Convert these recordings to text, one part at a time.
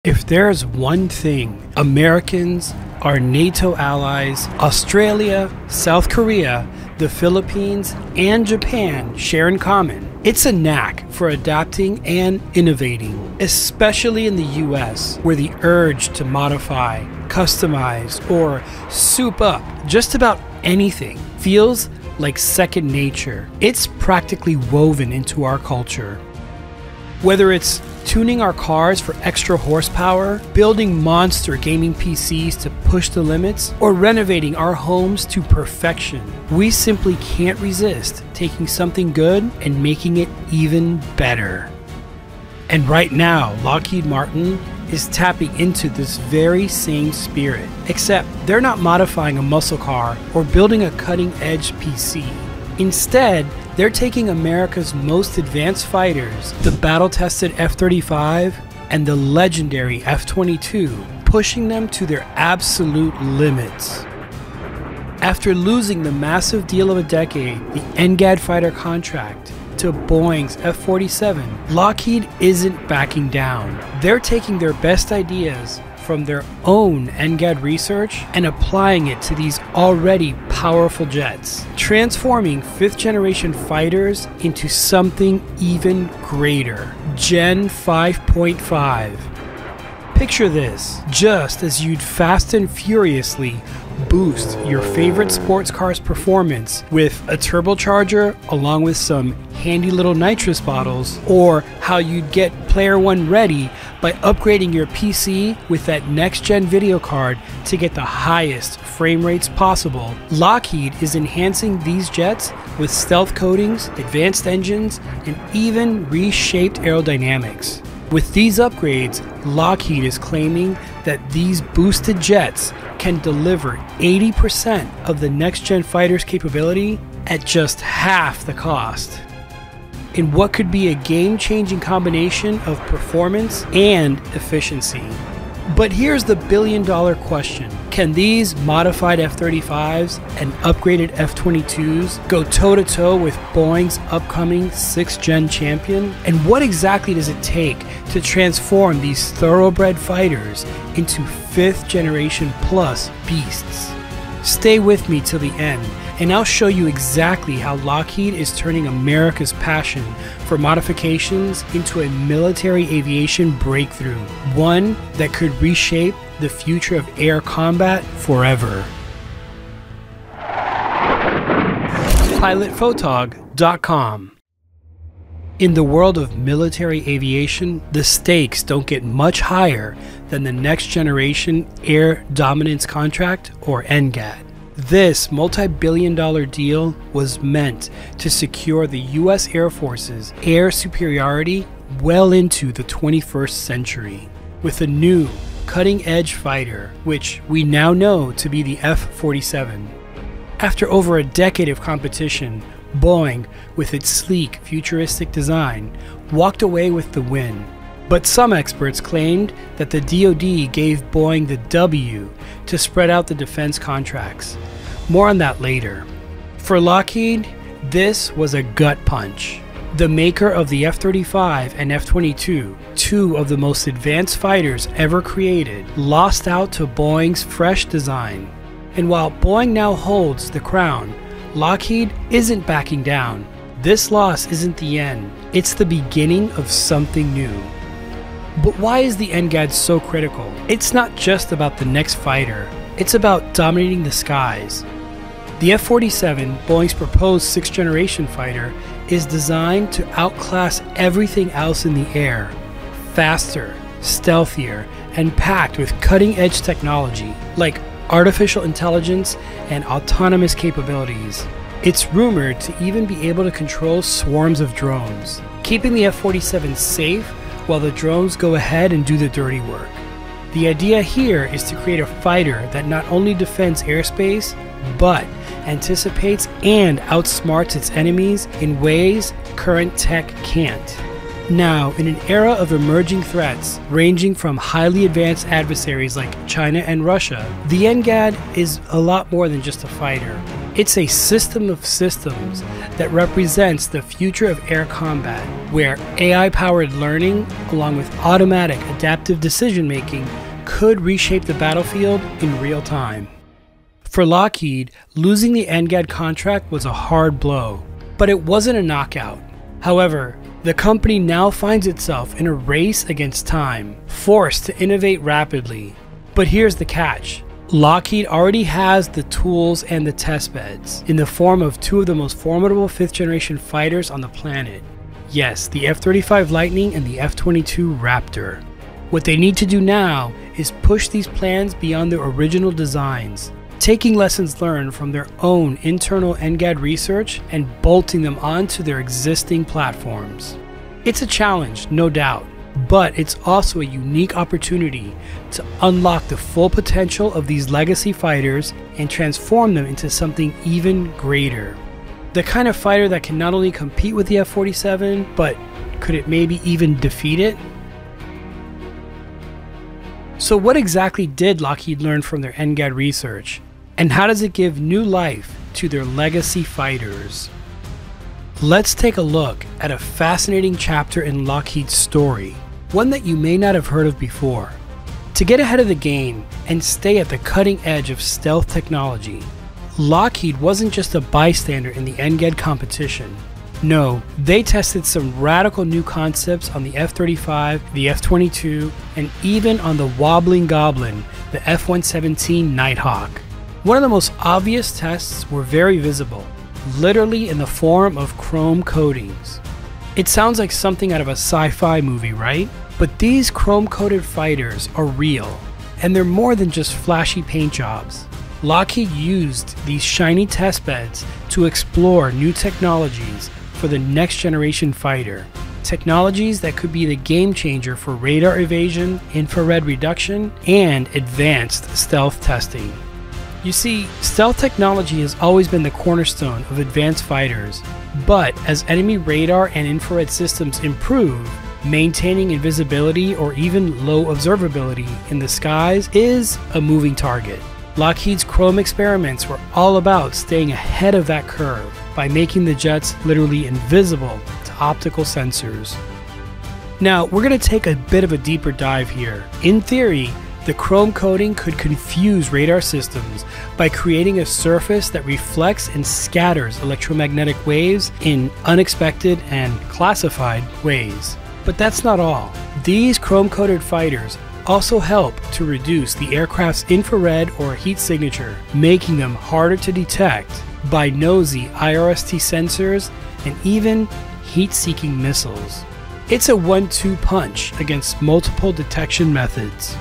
If there's one thing Americans, our NATO allies, Australia, South Korea, the Philippines, and Japan share in common, it's a knack for adapting and innovating, especially in the US, where the urge to modify, customize, or soup up just about anything feels like second nature. It's practically woven into our culture. Whether it's tuning our cars for extra horsepower, building monster gaming PCs to push the limits, or renovating our homes to perfection, we simply can't resist taking something good and making it even better. And right now, Lockheed Martin is tapping into this very same spirit, except they're not modifying a muscle car or building a cutting-edge PC. Instead, they're taking America's most advanced fighters, the battle-tested F-35 and the legendary F-22, pushing them to their absolute limits. After losing the massive deal of a decade, the NGAD fighter contract, to Boeing's F-47, Lockheed isn't backing down. They're taking their best ideas from their own NGAD research and applying it to these already powerful jets, transforming 5th generation fighters into something even greater, Gen 5.5. Picture this, just as you'd fast and furiously boost your favorite sports car's performance with a turbocharger along with some handy little nitrous bottles, or how you'd get Player One ready by upgrading your PC with that next-gen video card to get the highest frame rates possible. Lockheed is enhancing these jets with stealth coatings, advanced engines, and even reshaped aerodynamics. With these upgrades, Lockheed is claiming that these boosted jets can deliver 80% of the next-gen fighter's capability at just half the cost, in what could be a game-changing combination of performance and efficiency. But here's the billion-dollar question. Can these modified F-35s and upgraded F-22s go toe-to-toe with Boeing's upcoming 6th-gen champion? And what exactly does it take to transform these thoroughbred fighters into 5th-generation plus beasts? Stay with me till the end, and I'll show you exactly how Lockheed is turning America's passion for modifications into a military aviation breakthrough, one that could reshape the future of air combat forever. PilotPhotog.com. In the world of military aviation, the stakes don't get much higher than the Next Generation Air Dominance Contract, or NGAD. This multi-billion-dollar deal was meant to secure the U.S. Air Force's air superiority well into the 21st century, with a new cutting-edge fighter, which we now know to be the F-47. After over a decade of competition, Boeing, with its sleek, futuristic design, walked away with the win. But some experts claimed that the DoD gave Boeing the W to spread out the defense contracts. More on that later. For Lockheed, this was a gut punch. The maker of the F-35 and F-22, two of the most advanced fighters ever created, lost out to Boeing's fresh design. And while Boeing now holds the crown, Lockheed isn't backing down. This loss isn't the end. It's the beginning of something new. But why is the NGAD so critical? It's not just about the next fighter. It's about dominating the skies. The F-47, Boeing's proposed 6th generation fighter, is designed to outclass everything else in the air. Faster, stealthier, and packed with cutting-edge technology like artificial intelligence and autonomous capabilities. It's rumored to even be able to control swarms of drones, keeping the F-47 safe while the drones go ahead and do the dirty work. The idea here is to create a fighter that not only defends airspace, but anticipates and outsmarts its enemies in ways current tech can't. Now, in an era of emerging threats ranging from highly advanced adversaries like China and Russia, the NGAD is a lot more than just a fighter. It's a system of systems that represents the future of air combat, where AI-powered learning, along with automatic adaptive decision-making, could reshape the battlefield in real time. For Lockheed, losing the NGAD contract was a hard blow, but it wasn't a knockout. However, the company now finds itself in a race against time, forced to innovate rapidly. But here's the catch. Lockheed already has the tools and the test beds in the form of two of the most formidable 5th generation fighters on the planet. Yes, the F-35 Lightning and the F-22 Raptor. What they need to do now is push these plans beyond their original designs, taking lessons learned from their own internal NGAD research and bolting them onto their existing platforms. It's a challenge, no doubt, but it's also a unique opportunity to unlock the full potential of these legacy fighters and transform them into something even greater. The kind of fighter that can not only compete with the F-47, but could it maybe even defeat it? So what exactly did Lockheed learn from their NGAD research? And how does it give new life to their legacy fighters? Let's take a look at a fascinating chapter in Lockheed's story, one that you may not have heard of before. To get ahead of the game and stay at the cutting edge of stealth technology, Lockheed wasn't just a bystander in the NGAD competition. No, they tested some radical new concepts on the F-35, the F-22, and even on the wobbling goblin, the F-117 Nighthawk. One of the most obvious tests were very visible, literally in the form of chrome coatings. It sounds like something out of a sci-fi movie, right? But these chrome-coated fighters are real, and they're more than just flashy paint jobs. Lockheed used these shiny test beds to explore new technologies for the next generation fighter. Technologies that could be the game changer for radar evasion, infrared reduction, and advanced stealth testing. You see, stealth technology has always been the cornerstone of advanced fighters, but as enemy radar and infrared systems improve, maintaining invisibility or even low observability in the skies is a moving target. Lockheed's Chrome experiments were all about staying ahead of that curve by making the jets literally invisible to optical sensors. Now, we're going to take a bit of a deeper dive here. In theory, the chrome coating could confuse radar systems by creating a surface that reflects and scatters electromagnetic waves in unexpected and classified ways. But that's not all. These chrome-coated fighters also help to reduce the aircraft's infrared or heat signature, making them harder to detect by nosy IRST sensors and even heat-seeking missiles. It's a 1-2 punch against multiple detection methods.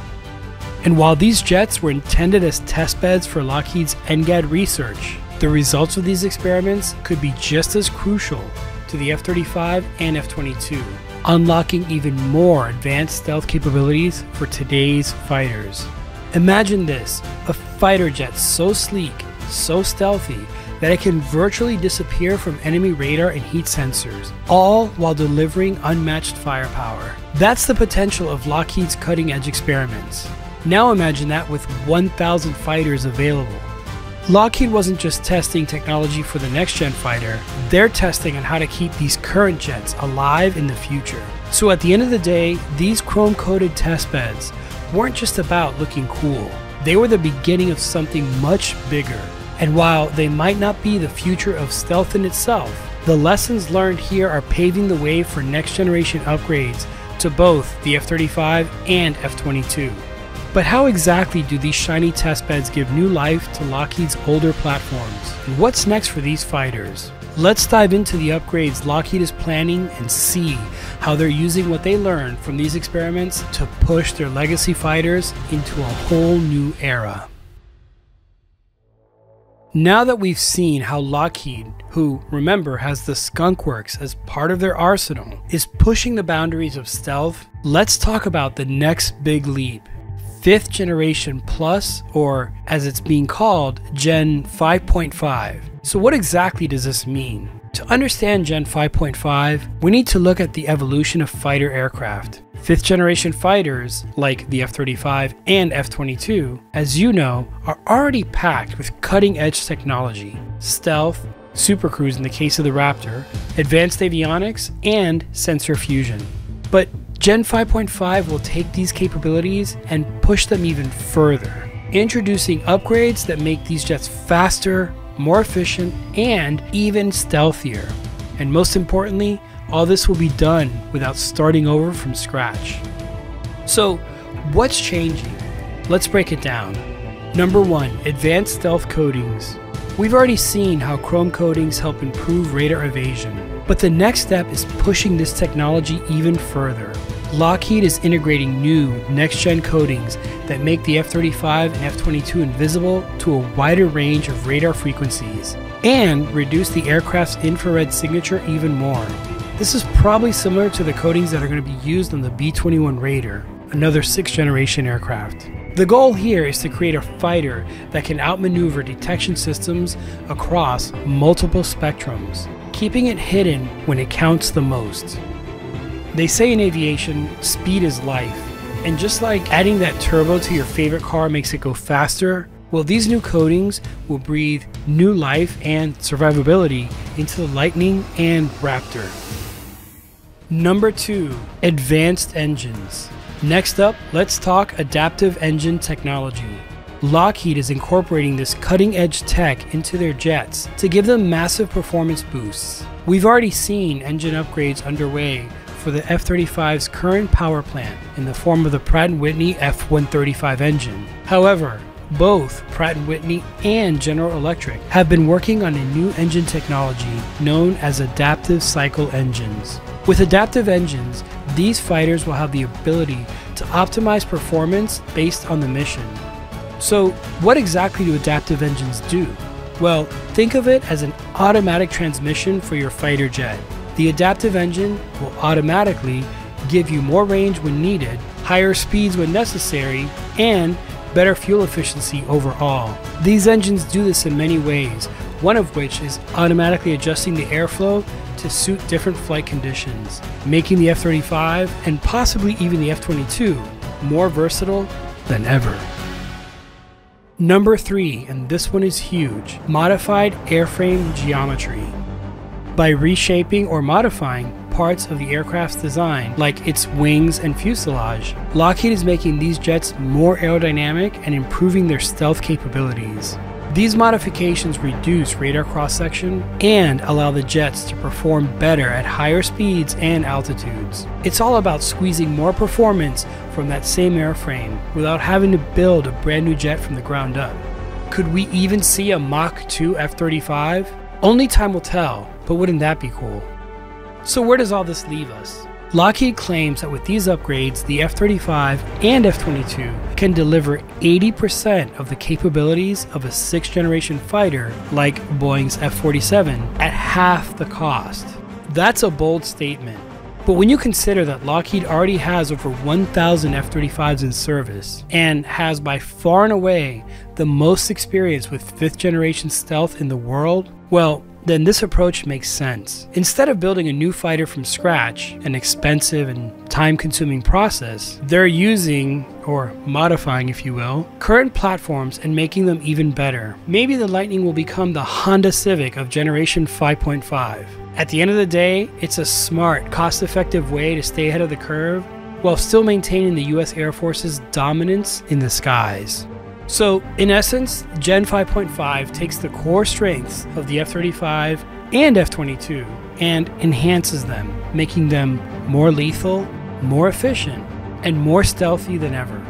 And while these jets were intended as test beds for Lockheed's NGAD research, the results of these experiments could be just as crucial to the F-35 and F-22, unlocking even more advanced stealth capabilities for today's fighters. Imagine this, a fighter jet so sleek, so stealthy, that it can virtually disappear from enemy radar and heat sensors, all while delivering unmatched firepower. That's the potential of Lockheed's cutting-edge experiments. Now imagine that with 1,000 fighters available. Lockheed wasn't just testing technology for the next-gen fighter, they're testing on how to keep these current jets alive in the future. So at the end of the day, these chrome-coated test beds weren't just about looking cool. They were the beginning of something much bigger. And while they might not be the future of stealth in itself, the lessons learned here are paving the way for next-generation upgrades to both the F-35 and F-22. But how exactly do these shiny test beds give new life to Lockheed's older platforms? And what's next for these fighters? Let's dive into the upgrades Lockheed is planning and see how they're using what they learned from these experiments to push their legacy fighters into a whole new era. Now that we've seen how Lockheed, who, remember, has the Skunk Works as part of their arsenal, is pushing the boundaries of stealth, let's talk about the next big leap. 5th generation plus, or as it's being called, Gen 5.5. So what exactly does this mean? To understand Gen 5.5, we need to look at the evolution of fighter aircraft. 5th generation fighters, like the F-35 and F-22, as you know, are already packed with cutting-edge technology, stealth, supercruise in the case of the Raptor, advanced avionics, and sensor fusion. But Gen 5.5 will take these capabilities and push them even further, introducing upgrades that make these jets faster, more efficient, and even stealthier. And most importantly, all this will be done without starting over from scratch. So, what's changing? Let's break it down. Number 1, advanced stealth coatings. We've already seen how chrome coatings help improve radar evasion, but the next step is pushing this technology even further. Lockheed is integrating new next-gen coatings that make the F-35 and F-22 invisible to a wider range of radar frequencies and reduce the aircraft's infrared signature even more. This is probably similar to the coatings that are going to be used on the B-21 Raider, another 6th generation aircraft. The goal here is to create a fighter that can outmaneuver detection systems across multiple spectrums, keeping it hidden when it counts the most. They say in aviation, speed is life, and just like adding that turbo to your favorite car makes it go faster, well, these new coatings will breathe new life and survivability into the Lightning and Raptor. Number 2, advanced engines. Next up, let's talk adaptive engine technology. Lockheed is incorporating this cutting-edge tech into their jets to give them massive performance boosts. We've already seen engine upgrades underway for the F-35's current power plant in the form of the Pratt & Whitney F-135 engine. However, both Pratt & Whitney and General Electric have been working on a new engine technology known as adaptive cycle engines. With adaptive engines, these fighters will have the ability to optimize performance based on the mission. So, what exactly do adaptive engines do? Well, think of it as an automatic transmission for your fighter jet. The adaptive engine will automatically give you more range when needed, higher speeds when necessary, and better fuel efficiency overall. These engines do this in many ways, one of which is automatically adjusting the airflow to suit different flight conditions, making the F-35 and possibly even the F-22 more versatile than ever. Number 3, and this one is huge, modified airframe geometry. By reshaping or modifying parts of the aircraft's design, like its wings and fuselage, Lockheed is making these jets more aerodynamic and improving their stealth capabilities. These modifications reduce radar cross-section and allow the jets to perform better at higher speeds and altitudes. It's all about squeezing more performance from that same airframe without having to build a brand new jet from the ground up. Could we even see a Mach 2 F-35? Only time will tell, but wouldn't that be cool? So where does all this leave us? Lockheed claims that with these upgrades, the F-35 and F-22 can deliver 80% of the capabilities of a 6th generation fighter like Boeing's F-47 at half the cost. That's a bold statement. But when you consider that Lockheed already has over 1,000 F-35s in service and has by far and away the most experience with 5th generation stealth in the world, well, then this approach makes sense. Instead of building a new fighter from scratch, an expensive and time-consuming process, they're using, or modifying if you will, current platforms and making them even better. Maybe the Lightning will become the Honda Civic of generation 5.5. At the end of the day, it's a smart, cost-effective way to stay ahead of the curve while still maintaining the US Air Force's dominance in the skies. So, in essence, Gen 5.5 takes the core strengths of the F-35 and F-22 and enhances them, making them more lethal, more efficient, and more stealthy than ever.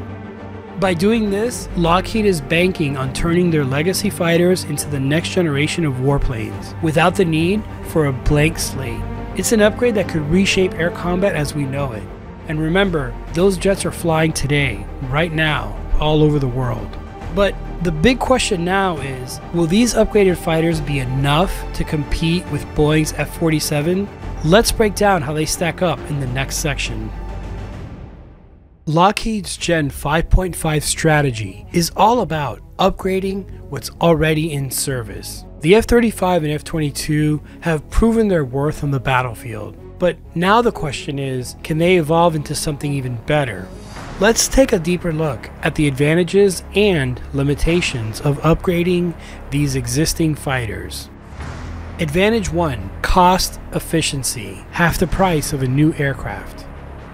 By doing this, Lockheed is banking on turning their legacy fighters into the next generation of warplanes, without the need for a blank slate. It's an upgrade that could reshape air combat as we know it. And remember, those jets are flying today, right now, all over the world. But the big question now is, will these upgraded fighters be enough to compete with Boeing's F-47? Let's break down how they stack up in the next section. Lockheed's Gen 5.5 strategy is all about upgrading what's already in service. The F-35 and F-22 have proven their worth on the battlefield, but now the question is, can they evolve into something even better? Let's take a deeper look at the advantages and limitations of upgrading these existing fighters. Advantage 1. Cost efficiency. Half the price of a new aircraft.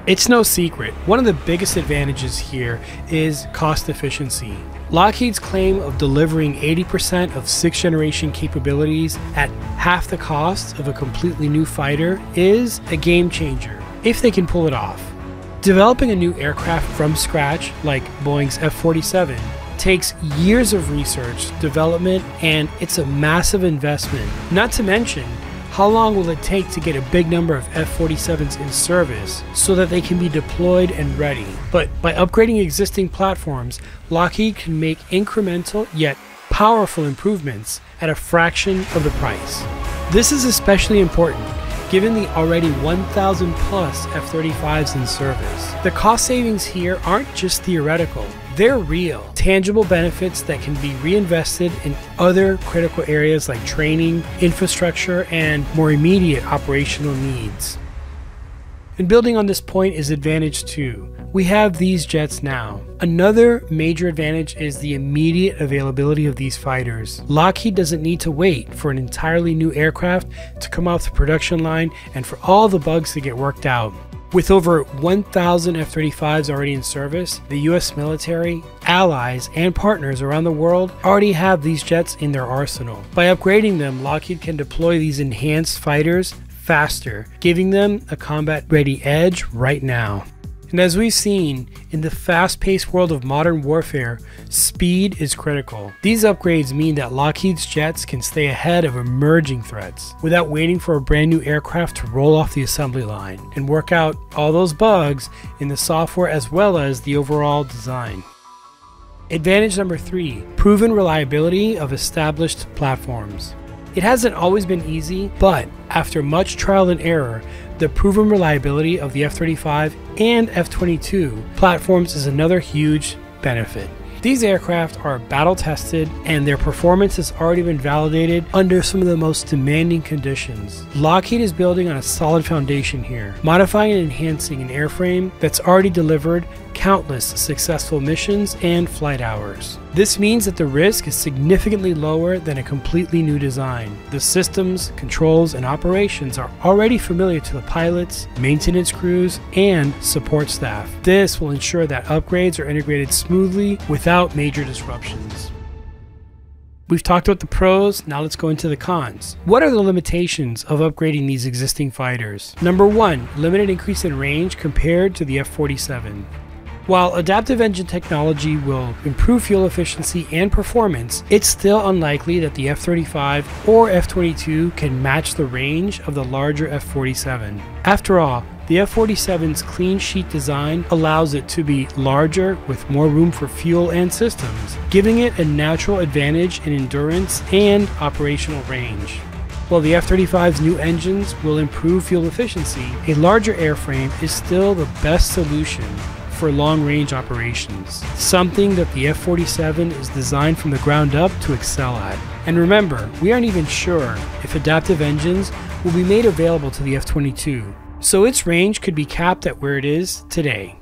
It's no secret, one of the biggest advantages here is cost efficiency. Lockheed's claim of delivering 80% of 6th generation capabilities at half the cost of a completely new fighter is a game changer, if they can pull it off. Developing a new aircraft from scratch, like Boeing's F-47, takes years of research, development, and it's a massive investment. Not to mention, how long will it take to get a big number of F-47s in service so that they can be deployed and ready? But by upgrading existing platforms, Lockheed can make incremental yet powerful improvements at a fraction of the price. This is especially important given the already 1,000 plus F-35s in service. The cost savings here aren't just theoretical. They're real, tangible benefits that can be reinvested in other critical areas like training, infrastructure, and more immediate operational needs. And building on this point is advantage 2. We have these jets now. Another major advantage is the immediate availability of these fighters. Lockheed doesn't need to wait for an entirely new aircraft to come off the production line and for all the bugs to get worked out. With over 1,000 F-35s already in service, the US military, allies, and partners around the world already have these jets in their arsenal. By upgrading them, Lockheed can deploy these enhanced fighters faster, giving them a combat-ready edge right now. And as we've seen, in the fast-paced world of modern warfare, speed is critical. These upgrades mean that Lockheed's jets can stay ahead of emerging threats without waiting for a brand new aircraft to roll off the assembly line and work out all those bugs in the software as well as the overall design. Advantage number 3, proven reliability of established platforms. It hasn't always been easy, but after much trial and error, the proven reliability of the F-35 and F-22 platforms is another huge benefit. These aircraft are battle tested and their performance has already been validated under some of the most demanding conditions. Lockheed is building on a solid foundation here, modifying and enhancing an airframe that's already delivered countless successful missions and flight hours. This means that the risk is significantly lower than a completely new design. The systems, controls, and operations are already familiar to the pilots, maintenance crews, and support staff. This will ensure that upgrades are integrated smoothly without major disruptions. We've talked about the pros, now let's go into the cons. What are the limitations of upgrading these existing fighters? Number 1, limited increase in range compared to the F-47. While adaptive engine technology will improve fuel efficiency and performance, it's still unlikely that the F-35 or F-22 can match the range of the larger F-47. After all, the F-47's clean sheet design allows it to be larger with more room for fuel and systems, giving it a natural advantage in endurance and operational range. While the F-35's new engines will improve fuel efficiency, a larger airframe is still the best solution for long-range operations, something that the F-47 is designed from the ground up to excel at. And remember, we aren't even sure if adaptive engines will be made available to the F-22, so its range could be capped at where it is today.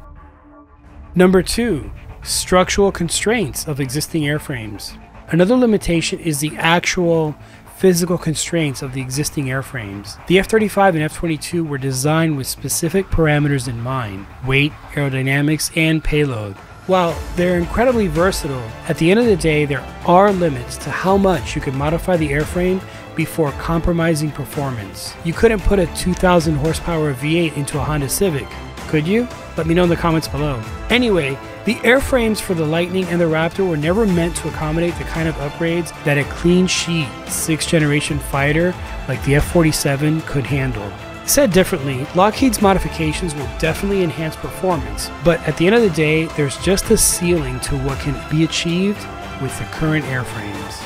Number 2, structural constraints of existing airframes. Another limitation is the actual physical constraints of the existing airframes. The F-35 and F-22 were designed with specific parameters in mind: weight, aerodynamics, and payload. While they're incredibly versatile, at the end of the day there are limits to how much you can modify the airframe before compromising performance. You couldn't put a 2,000 horsepower V8 into a Honda Civic, could you? Let me know in the comments below. Anyway, the airframes for the Lightning and the Raptor were never meant to accommodate the kind of upgrades that a clean sheet 6th generation fighter like the F-47 could handle. Said differently, Lockheed's modifications will definitely enhance performance, but at the end of the day, there's just a ceiling to what can be achieved with the current airframes.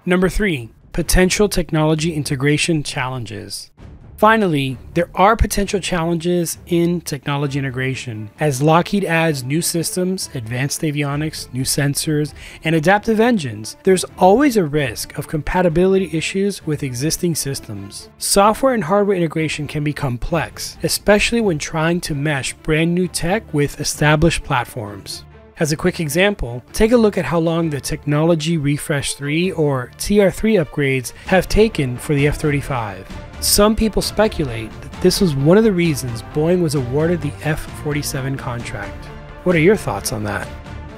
Number 3, potential technology integration challenges. Finally, there are potential challenges in technology integration. As Lockheed adds new systems, advanced avionics, new sensors, and adaptive engines, there's always a risk of compatibility issues with existing systems. Software and hardware integration can be complex, especially when trying to mesh brand new tech with established platforms. As a quick example, take a look at how long the Technology Refresh 3 or TR3 upgrades have taken for the F-35. Some people speculate that this was one of the reasons Boeing was awarded the F-47 contract. What are your thoughts on that?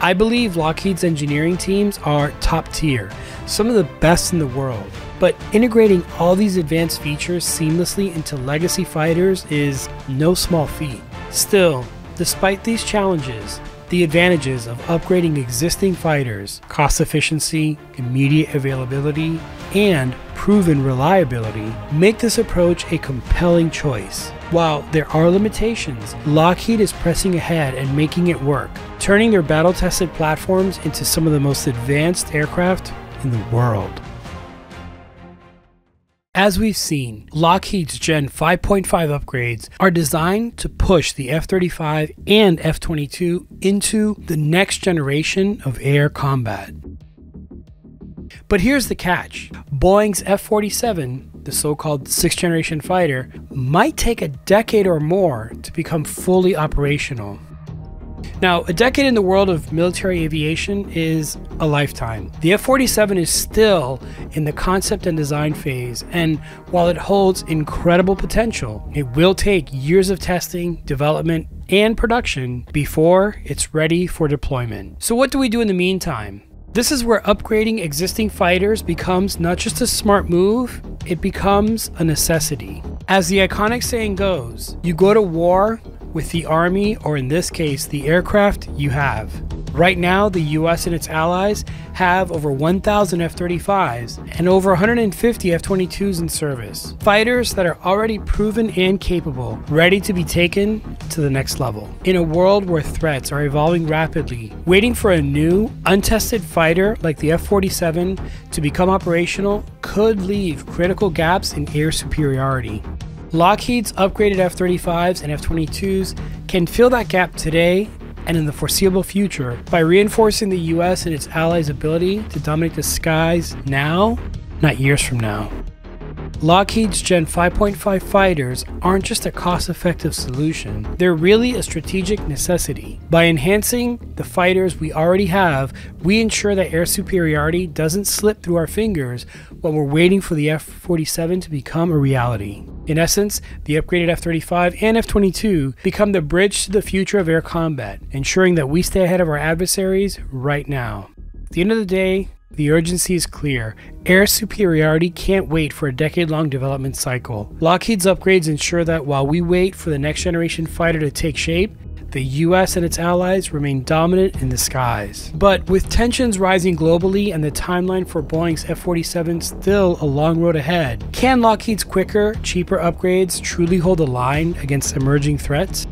I believe Lockheed's engineering teams are top tier, some of the best in the world. But integrating all these advanced features seamlessly into legacy fighters is no small feat. Still, despite these challenges, the advantages of upgrading existing fighters, cost efficiency, immediate availability, and proven reliability make this approach a compelling choice. While there are limitations, Lockheed is pressing ahead and making it work, turning their battle-tested platforms into some of the most advanced aircraft in the world. As we've seen, Lockheed's Gen 5.5 upgrades are designed to push the F-35 and F-22 into the next generation of air combat. But here's the catch. Boeing's F-47, the so-called sixth-generation fighter, might take a decade or more to become fully operational. Now, a decade in the world of military aviation is a lifetime. The F-47 is still in the concept and design phase, and while it holds incredible potential, it will take years of testing, development, and production before it's ready for deployment. So what do we do in the meantime? This is where upgrading existing fighters becomes not just a smart move, it becomes a necessity. As the iconic saying goes, you go to war with the army, or in this case, the aircraft you have. Right now, the US and its allies have over 1,000 F-35s and over 150 F-22s in service. Fighters that are already proven and capable, ready to be taken to the next level. In a world where threats are evolving rapidly, waiting for a new, untested fighter like the F-47 to become operational could leave critical gaps in air superiority. Lockheed's upgraded F-35s and F-22s can fill that gap today and in the foreseeable future by reinforcing the US and its allies' ability to dominate the skies now, not years from now. Lockheed's Gen 5.5 fighters aren't just a cost-effective solution, they're really a strategic necessity. By enhancing the fighters we already have, we ensure that air superiority doesn't slip through our fingers while we're waiting for the F-47 to become a reality. In essence, the upgraded F-35 and F-22 become the bridge to the future of air combat, ensuring that we stay ahead of our adversaries right now. At the end of the day, the urgency is clear. Air superiority can't wait for a decade-long development cycle. Lockheed's upgrades ensure that while we wait for the next generation fighter to take shape, the US and its allies remain dominant in the skies. But with tensions rising globally and the timeline for Boeing's F-47 still a long road ahead, can Lockheed's quicker, cheaper upgrades truly hold the line against emerging threats?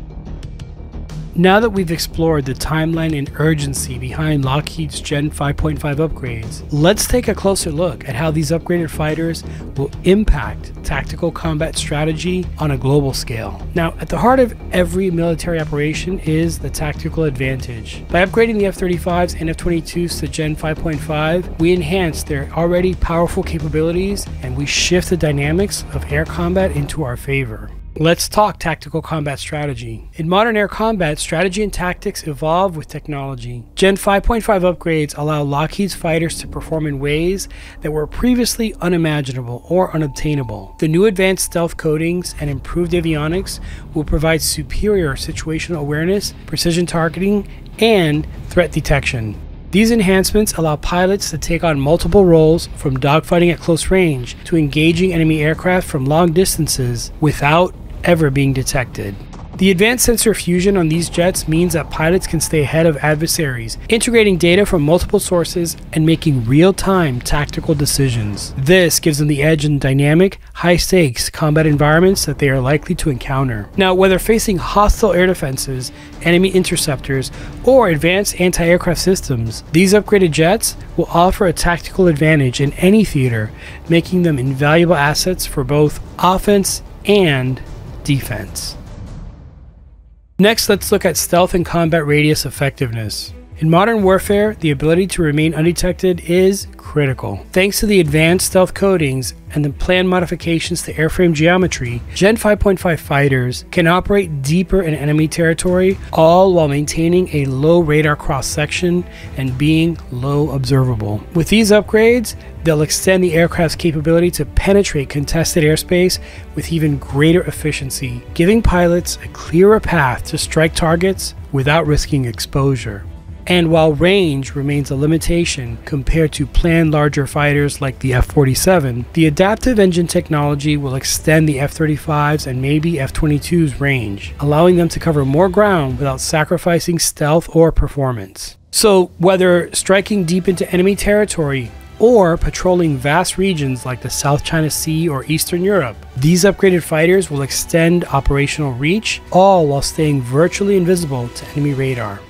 Now that we've explored the timeline and urgency behind Lockheed's Gen 5.5 upgrades, let's take a closer look at how these upgraded fighters will impact tactical combat strategy on a global scale. Now, at the heart of every military operation is the tactical advantage. By upgrading the F-35s and F-22s to Gen 5.5, we enhance their already powerful capabilities and we shift the dynamics of air combat into our favor. Let's talk tactical combat strategy. In modern air combat, strategy and tactics evolve with technology. Gen 5.5 upgrades allow Lockheed's fighters to perform in ways that were previously unimaginable or unobtainable. The new advanced stealth coatings and improved avionics will provide superior situational awareness, precision targeting, and threat detection. These enhancements allow pilots to take on multiple roles, from dogfighting at close range to engaging enemy aircraft from long distances without ever being detected. The advanced sensor fusion on these jets means that pilots can stay ahead of adversaries, integrating data from multiple sources and making real-time tactical decisions. This gives them the edge in dynamic, high-stakes combat environments that they are likely to encounter. Now, whether facing hostile air defenses, enemy interceptors, or advanced anti-aircraft systems, these upgraded jets will offer a tactical advantage in any theater, making them invaluable assets for both offense and defense. Next, let's look at stealth and combat radius effectiveness. In modern warfare, the ability to remain undetected is critical. Thanks to the advanced stealth coatings and the planned modifications to airframe geometry, Gen 5.5 fighters can operate deeper in enemy territory, all while maintaining a low radar cross-section and being low observable. With these upgrades, they'll extend the aircraft's capability to penetrate contested airspace with even greater efficiency, giving pilots a clearer path to strike targets without risking exposure. And while range remains a limitation compared to planned larger fighters like the F-47, the adaptive engine technology will extend the F-35's and maybe F-22's range, allowing them to cover more ground without sacrificing stealth or performance. So whether striking deep into enemy territory or patrolling vast regions like the South China Sea or Eastern Europe, these upgraded fighters will extend operational reach, all while staying virtually invisible to enemy radar.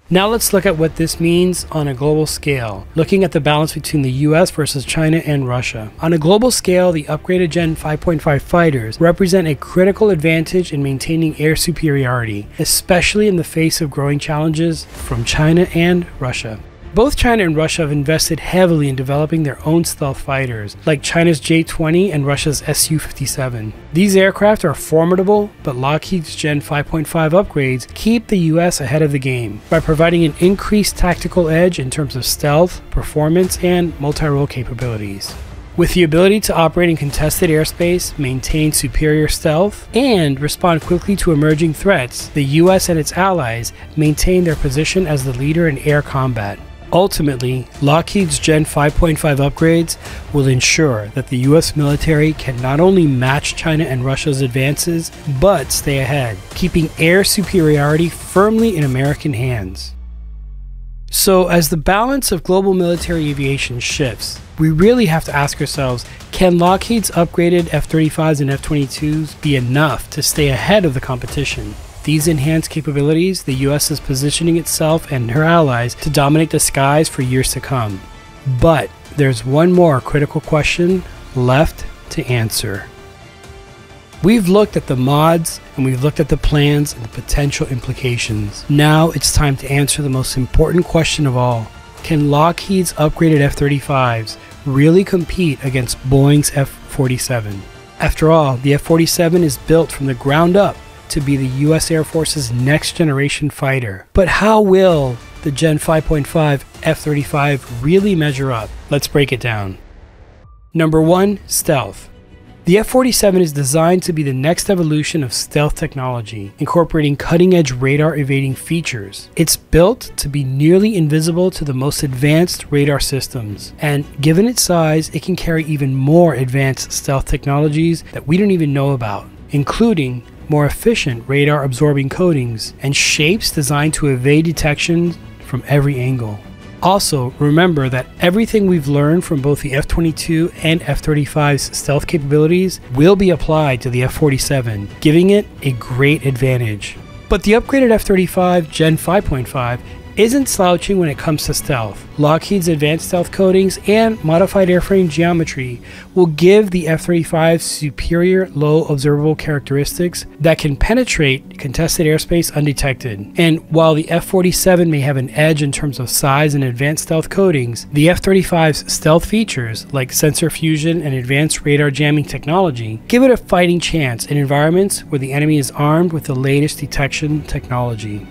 Now let's look at what this means on a global scale, looking at the balance between the US versus China and Russia. On a global scale, the upgraded Gen 5.5 fighters represent a critical advantage in maintaining air superiority, especially in the face of growing challenges from China and Russia. Both China and Russia have invested heavily in developing their own stealth fighters, like China's J-20 and Russia's Su-57. These aircraft are formidable, but Lockheed's Gen 5.5 upgrades keep the US ahead of the game by providing an increased tactical edge in terms of stealth, performance, and multi-role capabilities. With the ability to operate in contested airspace, maintain superior stealth, and respond quickly to emerging threats, the US and its allies maintain their position as the leader in air combat. Ultimately, Lockheed's Gen 5.5 upgrades will ensure that the US military can not only match China and Russia's advances, but stay ahead, keeping air superiority firmly in American hands. So as the balance of global military aviation shifts, we really have to ask ourselves, can Lockheed's upgraded F-35s and F-22s be enough to stay ahead of the competition? These enhanced capabilities, the US is positioning itself and her allies to dominate the skies for years to come. But there's one more critical question left to answer. We've looked at the mods and we've looked at the plans and the potential implications. Now it's time to answer the most important question of all. Can Lockheed's upgraded F-35s really compete against Boeing's F-47? After all, the F-47 is built from the ground up to be the US Air Force's next generation fighter. But how will the Gen 5.5 F-35 really measure up? Let's break it down. Number 1, stealth. The F-47 is designed to be the next evolution of stealth technology, incorporating cutting-edge radar-evading features. It's built to be nearly invisible to the most advanced radar systems, and given its size, it can carry even more advanced stealth technologies that we don't even know about, including more efficient radar-absorbing coatings and shapes designed to evade detection from every angle. Also, remember that everything we've learned from both the F-22 and F-35's stealth capabilities will be applied to the F-47, giving it a great advantage. But the upgraded F-35 Gen 5.5 isn't slouching when it comes to stealth. Lockheed's advanced stealth coatings and modified airframe geometry will give the F-35 superior low observable characteristics that can penetrate contested airspace undetected. And while the F-47 may have an edge in terms of size and advanced stealth coatings, the F-35's stealth features like sensor fusion and advanced radar jamming technology give it a fighting chance in environments where the enemy is armed with the latest detection technology.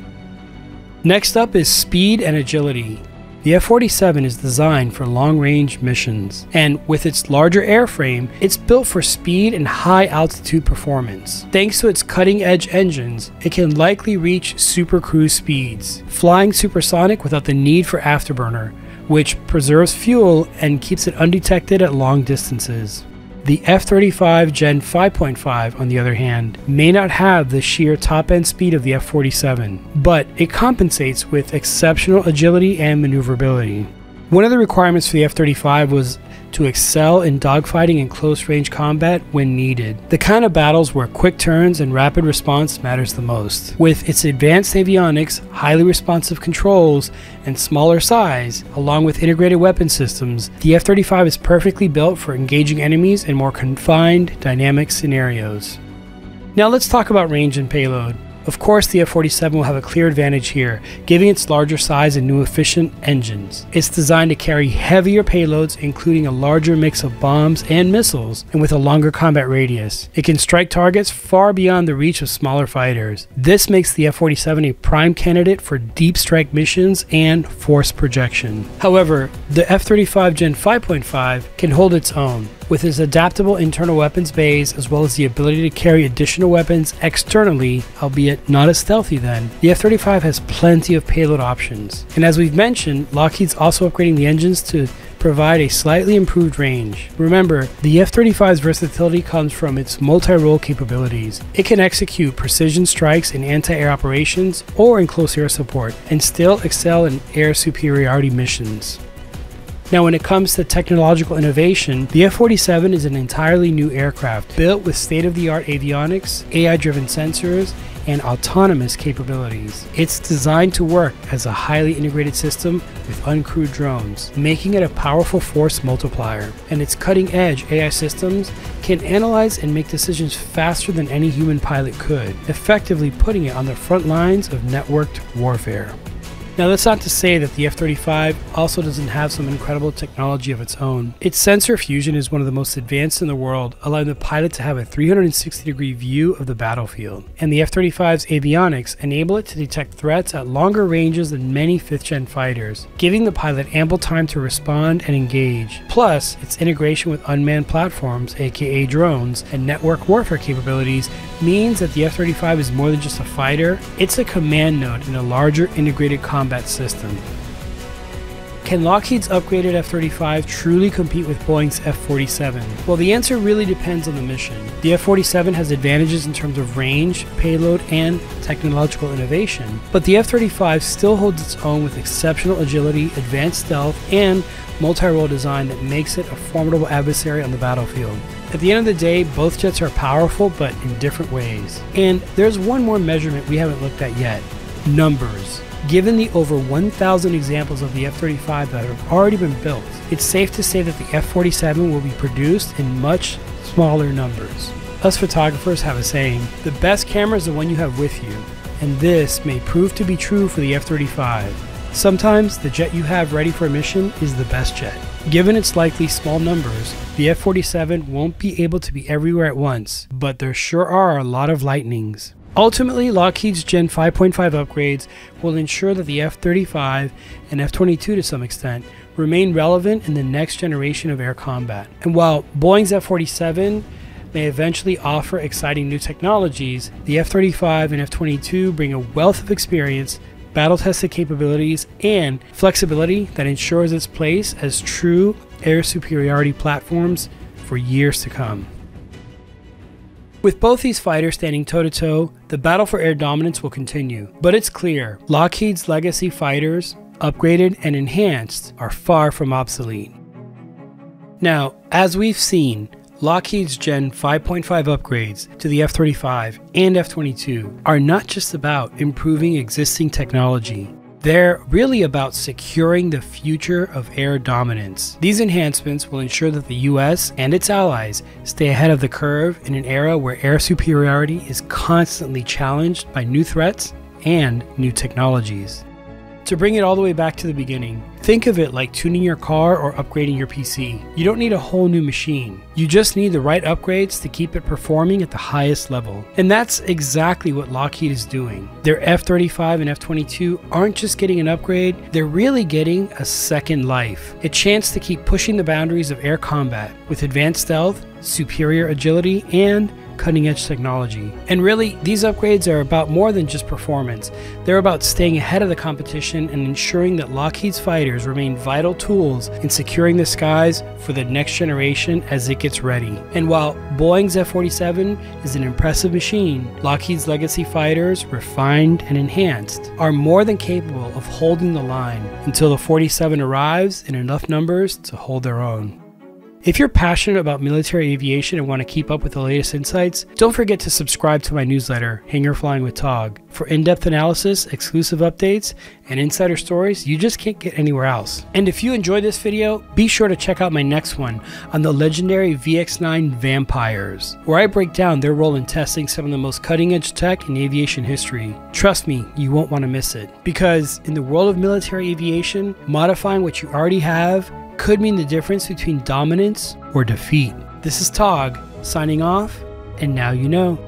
Next up is speed and agility. The F-47 is designed for long-range missions, and with its larger airframe, it's built for speed and high-altitude performance. Thanks to its cutting-edge engines, it can likely reach super cruise speeds, flying supersonic without the need for afterburner, which preserves fuel and keeps it undetected at long distances. The F-35 Gen 5.5, on the other hand, may not have the sheer top-end speed of the F-47, but it compensates with exceptional agility and maneuverability. One of the requirements for the F-35 was to excel in dogfighting and close-range combat when needed. The kind of battles where quick turns and rapid response matters the most. With its advanced avionics, highly responsive controls, and smaller size, along with integrated weapon systems, the F-35 is perfectly built for engaging enemies in more confined, dynamic scenarios. Now let's talk about range and payload. Of course, the F-47 will have a clear advantage here, giving its larger size and new efficient engines. It's designed to carry heavier payloads, including a larger mix of bombs and missiles, and with a longer combat radius. It can strike targets far beyond the reach of smaller fighters. This makes the F-47 a prime candidate for deep strike missions and force projection. However, the F-35 Gen 5.5 can hold its own, with its adaptable internal weapons bays as well as the ability to carry additional weapons externally, albeit not as stealthy then. The F-35 has plenty of payload options. And as we've mentioned, Lockheed's also upgrading the engines to provide a slightly improved range. Remember, the F-35's versatility comes from its multi-role capabilities. It can execute precision strikes in anti-air operations or in close air support, and still excel in air superiority missions. Now, when it comes to technological innovation, the F-47 is an entirely new aircraft built with state-of-the-art avionics, AI-driven sensors, and autonomous capabilities. It's designed to work as a highly integrated system with uncrewed drones, making it a powerful force multiplier. And its cutting-edge AI systems can analyze and make decisions faster than any human pilot could, effectively putting it on the front lines of networked warfare. Now, that's not to say that the F-35 also doesn't have some incredible technology of its own. Its sensor fusion is one of the most advanced in the world, allowing the pilot to have a 360-degree view of the battlefield. And the F-35's avionics enable it to detect threats at longer ranges than many 5th-gen fighters, giving the pilot ample time to respond and engage. Plus, its integration with unmanned platforms, aka drones, and network warfare capabilities means that the F-35 is more than just a fighter, it's a command node in a larger integrated combat system. Can Lockheed's upgraded F-35 truly compete with Boeing's F-47? Well, the answer really depends on the mission. The F-47 has advantages in terms of range, payload, and technological innovation, but the F-35 still holds its own with exceptional agility, advanced stealth, and multi-role design that makes it a formidable adversary on the battlefield. At the end of the day, both jets are powerful, but in different ways. And there's one more measurement we haven't looked at yet: numbers. Given the over 1,000 examples of the F-35 that have already been built, it's safe to say that the F-47 will be produced in much smaller numbers. Us photographers have a saying, the best camera is the one you have with you, and this may prove to be true for the F-35. Sometimes the jet you have ready for a mission is the best jet. Given its likely small numbers, the F-47 won't be able to be everywhere at once, but there sure are a lot of lightnings. Ultimately, Lockheed's Gen 5.5 upgrades will ensure that the F-35 and F-22 to some extent remain relevant in the next generation of air combat. And while Boeing's F-47 may eventually offer exciting new technologies, the F-35 and F-22 bring a wealth of experience, battle-tested capabilities, and flexibility that ensures its place as true air superiority platforms for years to come. With both these fighters standing toe-to-toe, the battle for air dominance will continue. But it's clear, Lockheed's legacy fighters, upgraded and enhanced, are far from obsolete. Now, as we've seen, Lockheed's Gen 5.5 upgrades to the F-35 and F-22 are not just about improving existing technology. They're really about securing the future of air dominance. These enhancements will ensure that the US and its allies stay ahead of the curve in an era where air superiority is constantly challenged by new threats and new technologies. To bring it all the way back to the beginning, think of it like tuning your car or upgrading your PC. You don't need a whole new machine. You just need the right upgrades to keep it performing at the highest level. And that's exactly what Lockheed is doing. Their F-35 and F-22 aren't just getting an upgrade, they're really getting a second life. A chance to keep pushing the boundaries of air combat with advanced stealth, superior agility, and cutting-edge technology. And really, these upgrades are about more than just performance. They're about staying ahead of the competition and ensuring that Lockheed's fighters remain vital tools in securing the skies for the next generation as it gets ready. And while Boeing's F-47 is an impressive machine, Lockheed's legacy fighters, refined and enhanced, are more than capable of holding the line until the 47 arrives in enough numbers to hold their own. If you're passionate about military aviation and want to keep up with the latest insights, don't forget to subscribe to my newsletter, Hangar Flying with Tog, for in-depth analysis, exclusive updates, and insider stories you just can't get anywhere else. And if you enjoyed this video, be sure to check out my next one on the legendary VX-9 Vampires, where I break down their role in testing some of the most cutting-edge tech in aviation history. Trust me, you won't want to miss it. Because in the world of military aviation, modifying what you already have could mean the difference between dominance or defeat. This is Tog, signing off, and now you know.